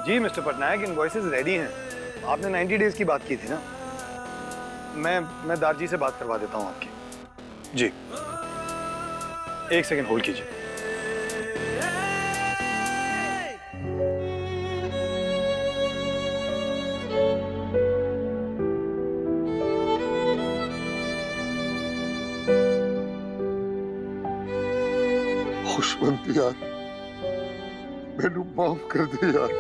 जी mister Patnaik, invoices ready हैं। आपने 90 days की बात की थी ना। मैं दारजी से बात करवा देता हूँ आपकी। जी, एक सेकंड होल्ड कीजिए। खुशवंत यार, मैनू माफ कर दे यार,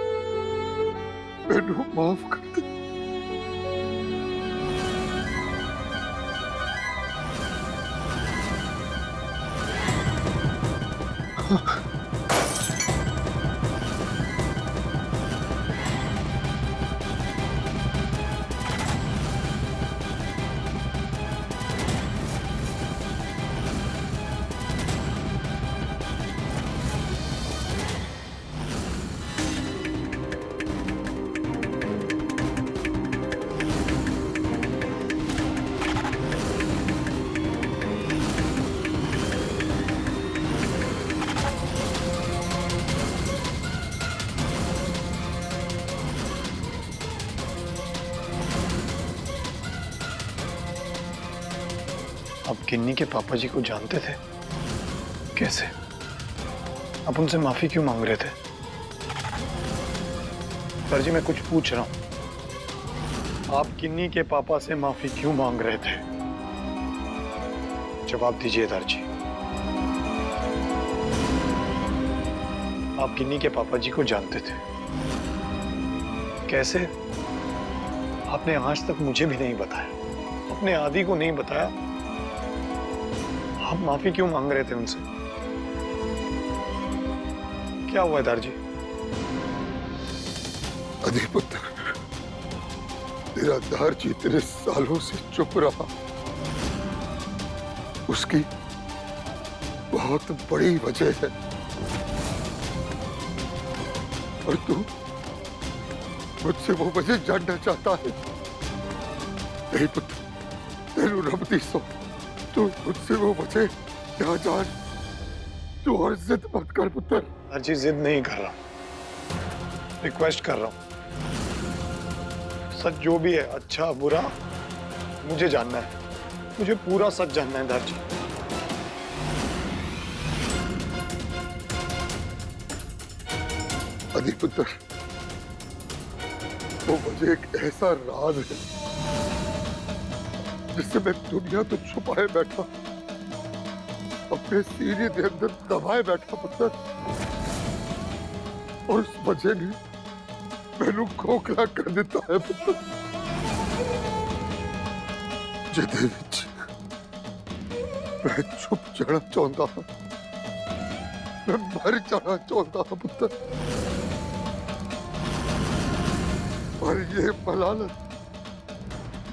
मैनू माफ कर दे। आप किन्नी के पापा जी को जानते थे? कैसे? आप उनसे माफी क्यों मांग रहे थे? सर जी, मैं कुछ पूछ रहा हूं। आप किन्नी के पापा से माफी क्यों मांग रहे थे? जवाब दीजिए दर्जी। आप किन्नी के पापा जी को जानते थे? कैसे? आपने आज तक मुझे भी नहीं बताया, अपने आदि को नहीं बताया। आप माफी क्यों मांग रहे थे उनसे? क्या हुआ है दारजी? अधिपुत्र, तेरा दारजी इतने सालों से चुप रहा, उसकी बहुत बड़ी वजह है। और तू मुझसे वो वजह जानना चाहता है? नहीं पुत्र, तेरू रब दी सो, तू मुझसे वो वजह ना जान। तू और जिद मत कर पुत्र। दारजी, जिद नहीं कर रहा, रिक्वेस्ट कर रहा हूं। सच जो भी है, अच्छा बुरा, मुझे जानना है। मुझे पूरा सच जानना है दारजी। अधिपुत्र, वो वजह एक ऐसा राज है जिससे मैं दुनिया तो छुपाए बैठा, अपने सीने के अंदर दबाए बैठा पुत्र। और उस वजह ने मैनू खोखला कर दिता है पुत्र। जिदे विच मैं छुप जाना चाहता हूं, मैं मर जाना चाहता हूं पुत्र। और ये मलालत,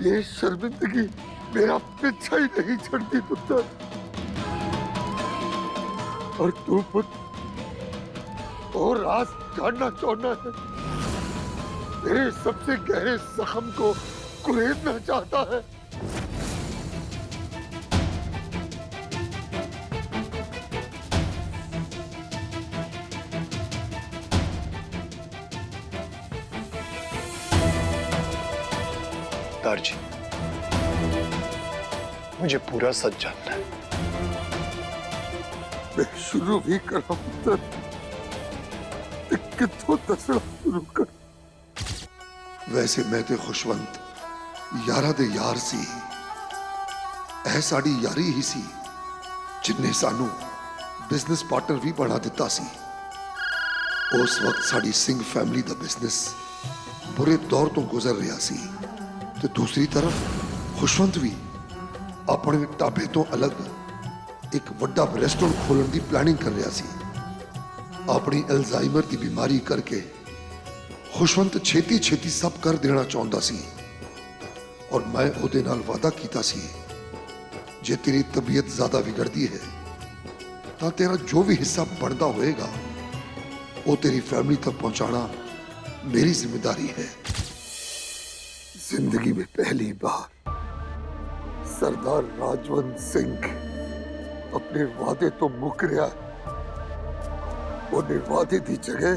ये शर्मिंदगी मेरा पीछा ही नहीं छड़ती पुत्र। और तू पुत्र और राज जानना चाहना है, मेरे सबसे गहरे जख्म को कुरेदना चाहता है। दारजी, मुझे पूरा सच जानना है। मैं शुरू भी करा पुत्र, कितों दसना शुरू कर। वैसे मैं ते खुशवंत यारा दे यार सी, ऐ साड़ी यारी ही सी जिन्ने सानू बिजनेस पार्टनर भी बना दिता सी। उस वक्त साड़ी सिंह फैमिली दा बिजनेस बुरे दौर तो गुजर रहा सी, तो दूसरी तरफ खुशवंत भी अपने ढाबे तो अलग एक वड्डा रेस्टोरेंट खोलने की प्लानिंग कर रहा सी। अपनी अल्जाइमर की बीमारी करके खुशवंत छेती छेती सब कर देना चाहता सी। और मैं ओदे नाल वादा कीता सी, जे तेरी तबीयत ज्यादा बिगड़ती है तो तेरा जो भी हिस्सा बनता होएगा वो तेरी फैमिली तक पहुंचाना मेरी जिम्मेदारी है। जिंदगी में पहली बार सरदार राजवंत सिंह अपने वादे तो मुक रहा है। उन्हें वादे की जगह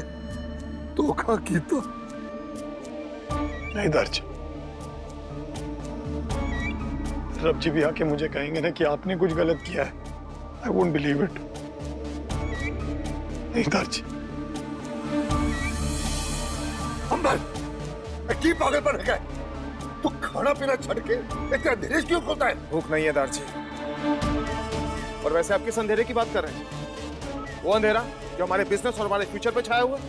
धोखा किया। नहीं दर्ज, रब जी भी आके मुझे कहेंगे ना कि आपने कुछ गलत किया है, आई वोंट बिलीव इट। नहीं दर्ज। अंबर, की पागलपन है? तू खाना पीना छड़ के इतना अंधेरे क्यों खोलता है? भूख नहीं है दारजी। और वैसे आप किस अंधेरे की बात कर रहे हैं? वो अंधेरा जो हमारे बिजनेस और हमारे फ्यूचर पे छाया हुआ है।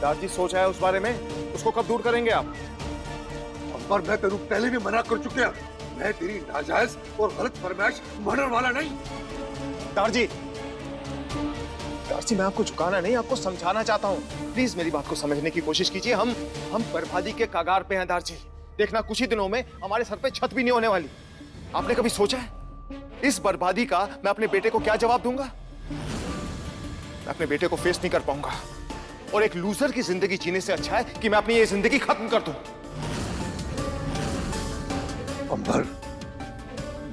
दारजी सोचा है उस बारे में, उसको कब दूर करेंगे आप? अंबर, मैं तेरू पहले भी मना कर चुके हैं, मैं तेरी नाजायज और गलत फरमाइश मानने वाला नहीं। दारजी, दारजी मैं आपको झुकाना नहीं, आपको समझाना चाहता हूँ। प्लीज मेरी बात को समझने की कोशिश कीजिए। हम बर्बादी के कगार पे हैं दारजी। देखना कुछ ही दिनों में हमारे सर पे छत भी नहीं होने वाली। आपने कभी सोचा है इस बर्बादी का मैं अपने बेटे को क्या जवाब दूंगा? मैं अपने बेटे को फेस नहीं कर पाऊंगा, और एक लूजर की जिंदगी जीने से अच्छा है कि मैं अपनी ये जिंदगी खत्म कर दूं। अंबर,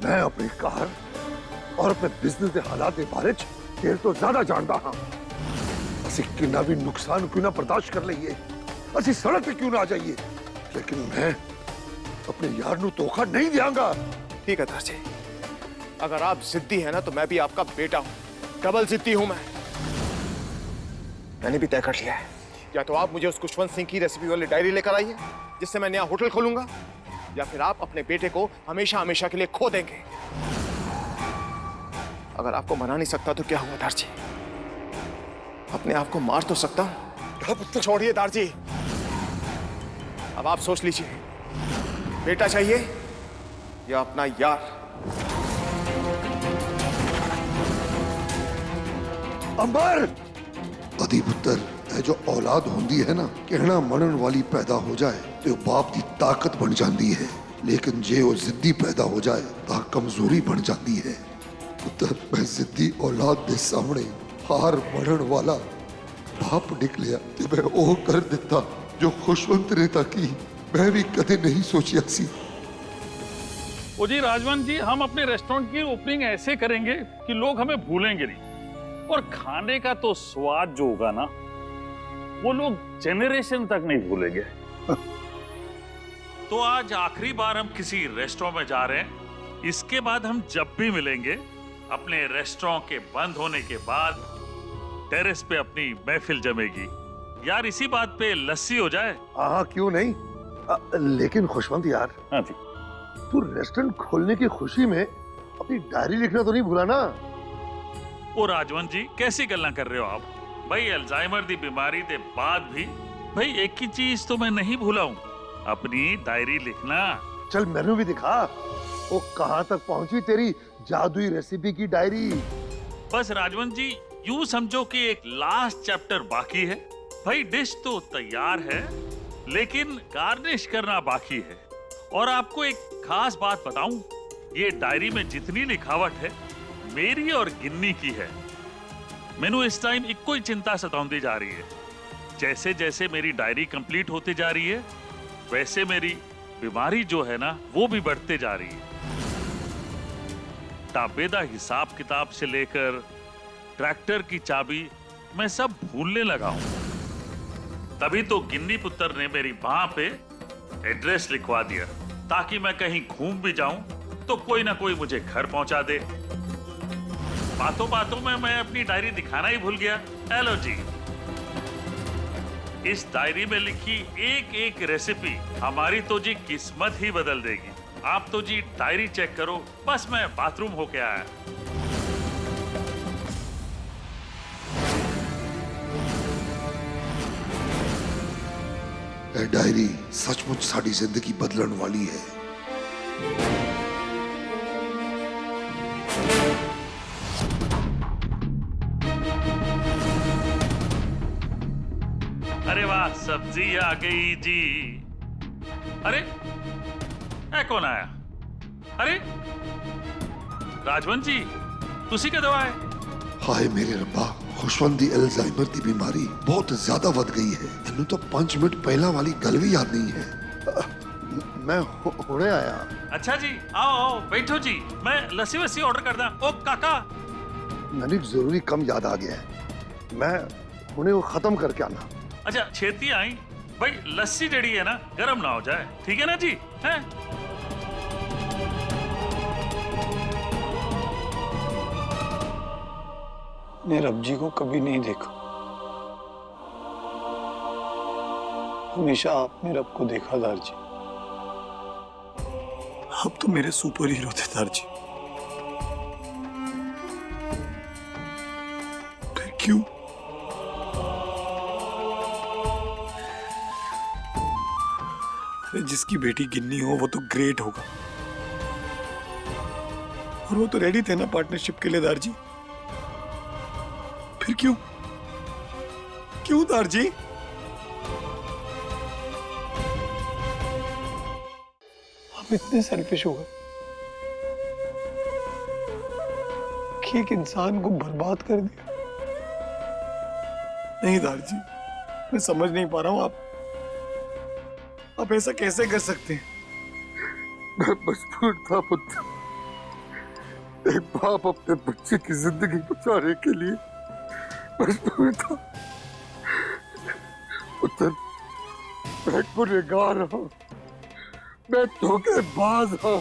मैं अपनी कार और अपने बिजनेस के हालात के बारे देर तो ज्यादा जानता हाँ। असि कितना भी नुकसान क्यों ना बर्दाश्त कर लीए, असि सड़क पे क्यों ना आ जाइए, लेकिन मैं अपने यार नू धोखा नहीं दियांगा। ठीक है दारजी, अगर आप जिद्दी है ना तो मैं भी आपका बेटा हूं, डबल जिद्दी हूं मैं। मैंने भी तय कर लिया है, या तो आप मुझे उस खुशवंत सिंह की रेसिपी वाली डायरी लेकर आइए जिससे मैं नया होटल खोलूंगा, या फिर आप अपने बेटे को हमेशा हमेशा के लिए खो देंगे। अगर आपको मना नहीं सकता तो क्या हुआ दारजी, अपने आप को मार तो सकता हूं। छोड़िए दारजी, अब आप सोच लीजिए, बेटा चाहिए या अपना यार? अंबर, अधी पुत्र है जो औलाद होंदी है ना, कहना मनन वाली पैदा हो जाए तो बाप की ताकत बन जाती है, लेकिन जे वो जिद्दी पैदा हो जाए तो कमजोरी बन जाती है। पुत्र, मैं जिद्दी औलाद के सामने हार मनन वाला बाप निकलिया ते मैं वो कर दिता जो खुशवंत ने ताकि मैं भी कदे नहीं सोचिया सी। ओ जी राजवंत जी, हम अपने रेस्टोरेंट की ओपनिंग ऐसे करेंगे कि लोग हमें भूलेंगे नहीं, और खाने का तो स्वाद जो होगा ना वो लोग जेनरेशन तक नहीं भूलेंगे। तो आज आखिरी बार हम किसी रेस्टोरेंट में जा रहे हैं। इसके बाद हम जब भी मिलेंगे अपने रेस्टोरेंट के बंद होने के बाद टेरेस पे अपनी महफिल जमेगी। यार इसी बात पे लस्सी हो जाए। हाँ, क्यों नहीं। लेकिन खुशवंत यार, हाँ जी, तू रेस्टोरेंट खोलने की खुशी में अपनी डायरी लिखना तो नहीं भूला ना? ओ राजवंत जी, कैसी गल्ला कर रहे हो आप? भाई अल्जाइमर दी बीमारी के बाद भी भाई एक ही चीज तो मैं नहीं भूला हूँ, अपनी डायरी लिखना। चल मेनू भी दिखा, वो कहाँ तक पहुंची तेरी जादुई रेसिपी की डायरी? बस राजवंत जी, यूं समझो कि एक लास्ट चैप्टर बाकी है। भाई डिश तो तैयार है, लेकिन गार्निश करना बाकी है। और आपको एक खास बात बताऊं, ये डायरी में जितनी लिखावट है मेरी और गिन्नी की है। मैनू इस टाइम एक कोई चिंता सताउंदी जा रही है। जैसे जैसे मेरी डायरी कंप्लीट होती जा रही है, वैसे मेरी बीमारी जो है ना वो भी बढ़ते जा रही है। ताबेदा हिसाब किताब से लेकर ट्रैक्टर की चाबी मैं सब भूलने लगा हूं। तभी तो गिन्नी पुत्र ने मेरी बाह पे एड्रेस लिखवा दिया, ताकि मैं कहीं घूम भी जाऊं तो कोई ना कोई मुझे घर पहुंचा दे। बातों बातों में मैं अपनी डायरी दिखाना ही भूल गया। हेलो जी, इस डायरी में लिखी एक एक रेसिपी हमारी तो जी किस्मत ही बदल देगी। आप तो जी डायरी चेक करो, बस मैं बाथरूम होके आया। ये डायरी सचमुच साड़ी जिंदगी बदलने वाली है। अरे वाह, सब्जी आ गई जी। अरे कौन आया? अरे राजवंत जी, तुसी कदों आए? हाय मेरे रब्बा, खुशवंत दी अल्जाइमर दी बीमारी बहुत ज्यादा बढ़ गई है। इन्हें तो 5 मिनट पहला वाली गल भी याद नहीं है। मैं हुणे आया। अच्छा जी, आओ आओ बैठो जी, मैं लस्सी वस्सी ऑर्डर कर दा। ओ काका, मैंने जरूरी कम याद आ गया है, मैं हुणे वो खत्म करके आना। अच्छा छेती आई भाई, लस्सी जड़ी है ना गर्म ना हो जाए, ठीक है ना जी? हैं? मैंने रब जी को कभी नहीं देखा, हमेशा आपने रब को देखा दार जी। आप तो मेरे सुपर हीरो थे दार जी, फिर क्यों? अरे जिसकी बेटी गिन्नी हो वो तो ग्रेट होगा, और वो तो रेडी थे ना पार्टनरशिप के लिए दार जी। फिर क्यों क्यों दार जी? हम इतने सेल्फिश हो गए कि एक इंसान को बर्बाद कर दिया। नहीं दार जी, मैं समझ नहीं पा रहा हूं, आप ऐसा कैसे कर सकते हैं? मैं मजबूर था पुत्र। एक बाप अपने बच्चे की जिंदगी बचाने के लिए मजबूर था। पुत्र, मैं गुनहगार हूं, मैं धोखेबाज हूं,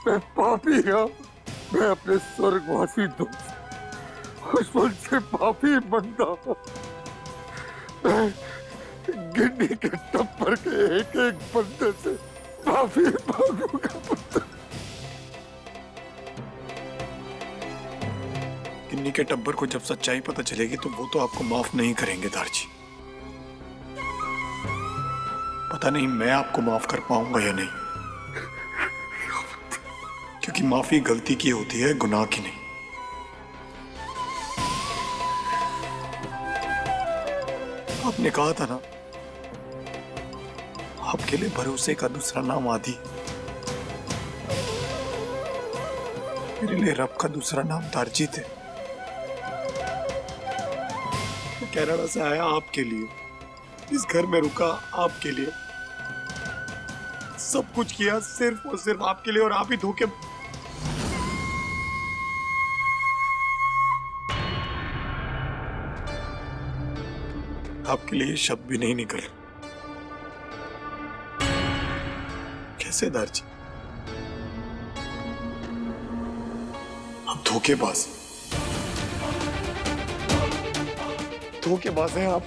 मैं पापी हूं। मैं अपने स्वर्गवासी दोस्त खुशबुल से पापी बनता हूं। मैं गिन्नी के टप्पर के एक एक बंदे से माफी मांगूंगा पुत्र। गिन्नी के टब्बर को जब सच्चाई पता चलेगी तो वो तो आपको माफ नहीं करेंगे दार जी। पता नहीं मैं आपको माफ कर पाऊंगा या नहीं, क्योंकि माफी गलती की होती है, गुनाह की नहीं। आपने कहा था ना, आपके लिए भरोसे का दूसरा नाम आदि, मेरे लिए रब का दूसरा नाम दारजी थे। मैं कनाडा से आया आपके लिए, इस घर में रुका आपके लिए, सब कुछ किया सिर्फ और सिर्फ आपके लिए, और आप ही धोखे। आपके लिए शब्द भी नहीं निकल। कैसे दारजी? आप धोखेबाज, धोखेबाज हैं आप।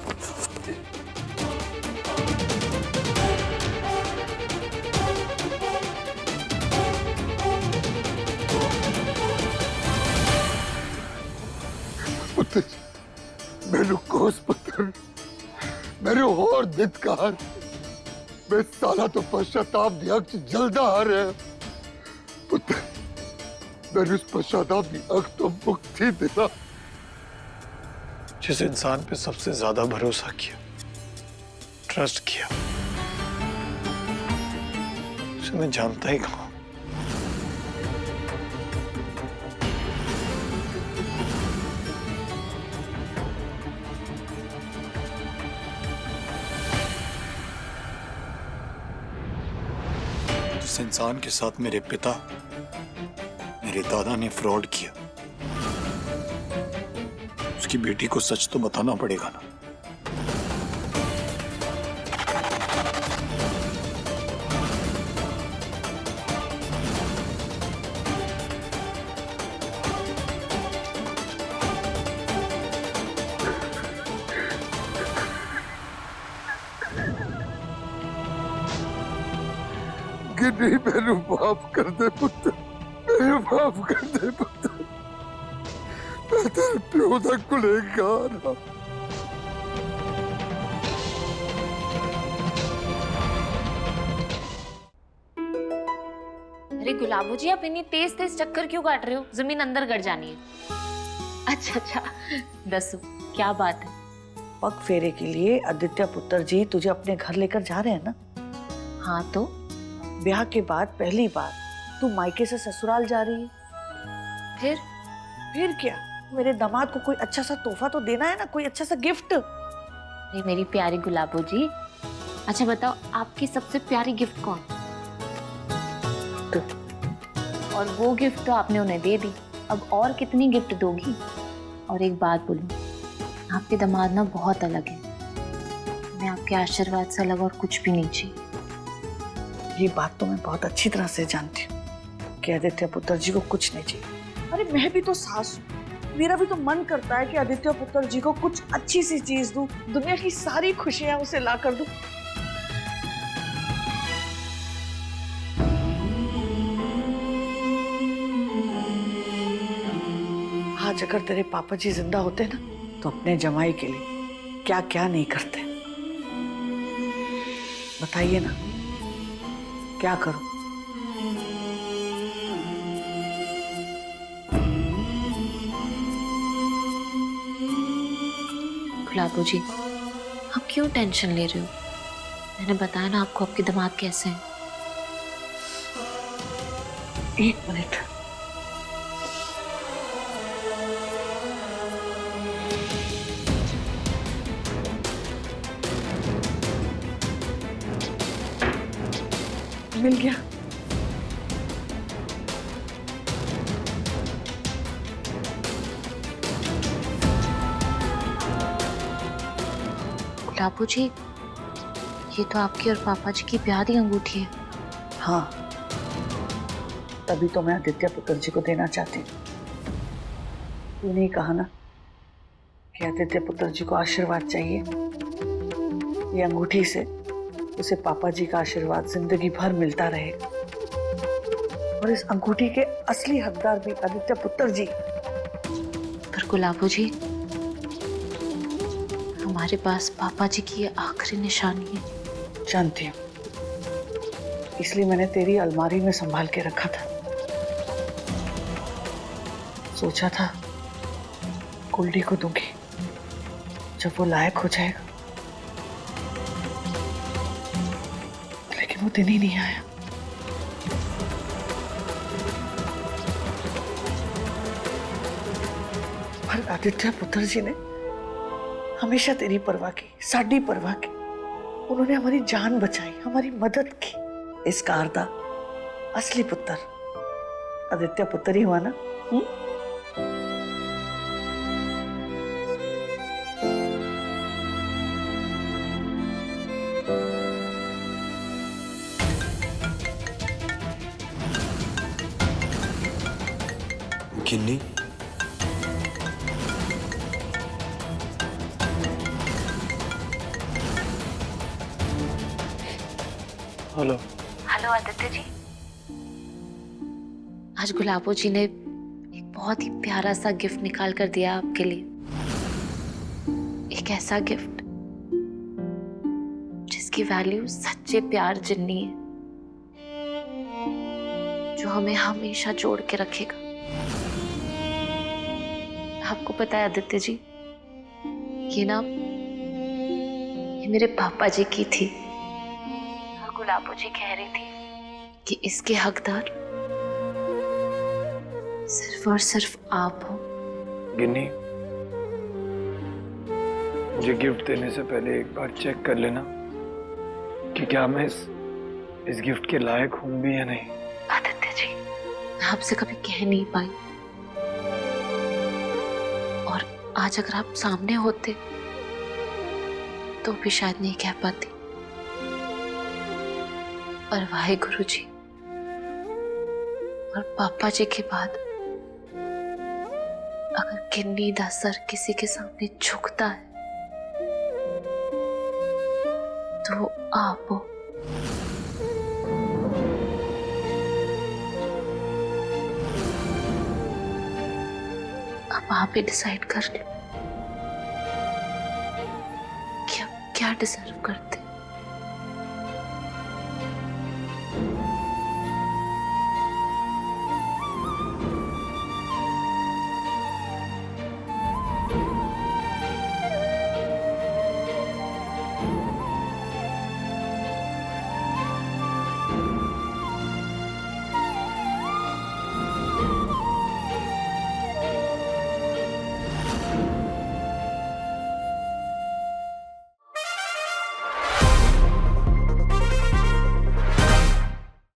पुत्र, मैनू कोस पुत्र, मेरे और दितकार, मैं साला तो पश्चाताप दिया जल्दा आ रहे पुत्र। मैंने उस पश्चाताप की अग तो मुक्ति देना। जिस इंसान पे सबसे ज्यादा भरोसा किया, ट्रस्ट किया, उसे मैं जानता ही कहां। जिस इंसान के साथ मेरे पिता, मेरे दादा ने फ्रॉड किया, उसकी बेटी को सच तो बताना पड़ेगा ना। गिन्नी, मैनू माफ कर दे पुत्र, मैनू माफ कर दे पुत्र। मैं तेरे प्यो दा गुनहगार हां। अरे गुलाबो जी, आप इतनी तेज तेज चक्कर क्यों काट रहे हो? जमीन अंदर गड़ जानी है। अच्छा अच्छा, दसो क्या बात है? पग फेरे के लिए आदित्य पुत्र जी तुझे अपने घर लेकर जा रहे हैं ना? हाँ तो ब्याह के बाद पहली बार तू मायके से ससुराल जा रही है। फिर क्या, मेरे दामाद को कोई अच्छा सा तोहफा तो देना है ना, कोई अच्छा सा गिफ्ट। अरे मेरी प्यारी गुलाबो जी, अच्छा बताओ आपकी सबसे प्यारी गिफ्ट कौन? और वो गिफ्ट तो आपने उन्हें दे दी, अब और कितनी गिफ्ट दोगी? और एक बात बोलूं, आपके दामाद ना बहुत अलग है, हमें आपके आशीर्वाद से अलग और कुछ भी नहीं चाहिए। ये बात तो मैं बहुत अच्छी तरह से जानती हूँ कि आदित्य पुत्र जी को कुछ नहीं चाहिए। अरे मैं भी तो सास हूँ, मेरा भी तो मन करता है कि आदित्य पुत्र जी को कुछ अच्छी सी चीज दूं, दुनिया की सारी खुशियां उसे ला कर दूं। आज अगर तेरे पापा जी जिंदा होते ना तो अपने जमाई के लिए क्या क्या नहीं करते। बताइए ना, क्या करूं? गुलाबो जी, आप क्यों टेंशन ले रहे हो? मैंने बताया ना आपको आपके दिमाग कैसे हैं। एक मिनट। मिल गया। गुलाबो जी, ये तो आपकी और पापा जी की प्यारी अंगूठी है। हाँ, तभी तो मैं आदित्य पुत्र जी को देना चाहती हूँ। तूने ही कहा ना कि आदित्य पुत्र जी को आशीर्वाद चाहिए। ये अंगूठी से उसे पापा जी का आशीर्वाद जिंदगी भर मिलता रहेगा। और इस अंगूठी के असली हकदार भी आदित्य पुत्र जी। पर गुलाबो जी, हमारे पास पापा जी की ये आखिरी निशानी है। जानती हूँ, इसलिए मैंने तेरी अलमारी में संभाल के रखा था। सोचा था कुल्डी को दूंगी जब वो लायक हो जाएगा, लेकिन वो दिन ही नहीं आया। पर आदित्य पुत्र जी ने हमेशा तेरी परवाह की, साडी परवाह की। उन्होंने हमारी जान बचाई, हमारी मदद की। इसका अर्थ असली पुत्र आदित्य पुत्र ही हुआ ना? गिन्नी, हेलो। हेलो आदित्य जी। आज गुलाबो जी ने एक बहुत ही प्यारा सा गिफ्ट निकाल कर दिया आपके लिए। एक ऐसा गिफ्ट जिसकी वैल्यू सच्चे प्यार जितनी है, जो हमें हमेशा जोड़ के रखेगा। आपको पता है आदित्य जी, ये मेरे पापा जी की थी। और गुलाबो जी कह रही थी कि इसके हकदार सिर्फ और सिर्फ आप हो। गिन्नी, मुझे गिफ्ट देने से पहले एक बार चेक कर लेना कि क्या मैं इस गिफ्ट के लायक हूं भी या नहीं। आदित्य जी, मैं आपसे कभी कह नहीं पाई, और आज अगर आप सामने होते तो भी शायद नहीं कह पाती। पर वाहेगुरु जी और पापा जी के बाद अगर गिन्नी दा सर किसी के सामने झुकता है तो आप हो। अब आप ही डिसाइड कर लो कि आप क्या डिजर्व करते हैं।